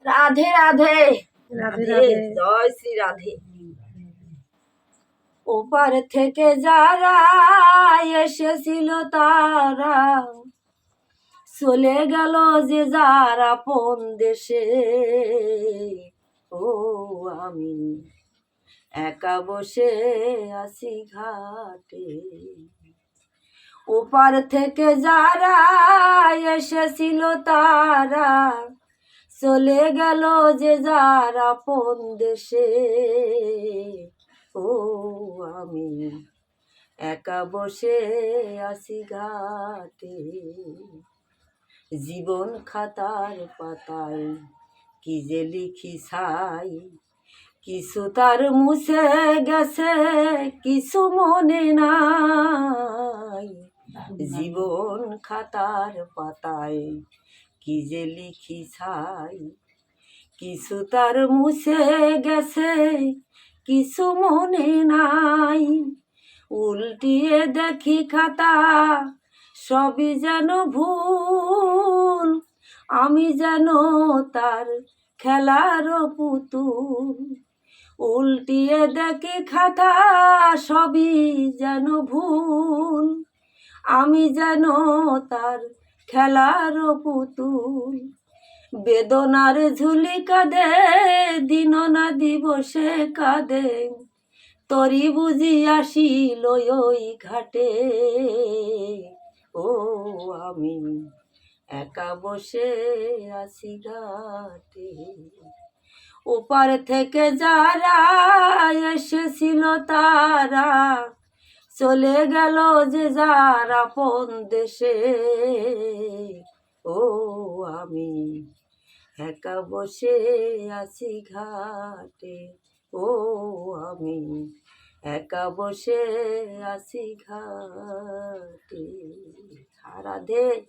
রাধে রাধে রাধে রাধে, রাধে। জয় শ্রী রাধে। ওপার থেকে যারা এসেছিল তারা চলে গেল যে যার আপন দেশে। ও আমি একা বসে আছি ঘাটে। ওপার থেকে যারা এসেছিল তারা চলে গেল যে যার আপন দেশে। ও আমি একা বসে আছি ঘাটে। জীবন খাতার পাতায় কি যে লিখি ছাই, কিছু তার মুছে গেছে, কিছু মনে নাই। জীবন খাতার পাতায় কি যে লিখি ছাই, কিছু তার মুছে গেছে, কিছু মনে নাই। উল্টিয়ে দেখি খাতা সবই যেন ভুল, আমি যেন তার খেলার পুতুল। উল্টিয়ে দেখি খাতা সবই যেন ভুল, আমি যেন তার খেলার পুতুল। বেদনার ঝুলি কাঁদে, দিন না দিবসে কাঁদে, তরি বুঝি আসিল ওই ঘাটে। ও আমি একা বসে আছি ঘাটে। ওপার থেকে যারা এসেছিল তারা চলে গেল যে যার আপন দেশে। ও আমি একা বসে আছি ঘাটে। ও আমি একা বসে আছি ঘাটে। রাধে।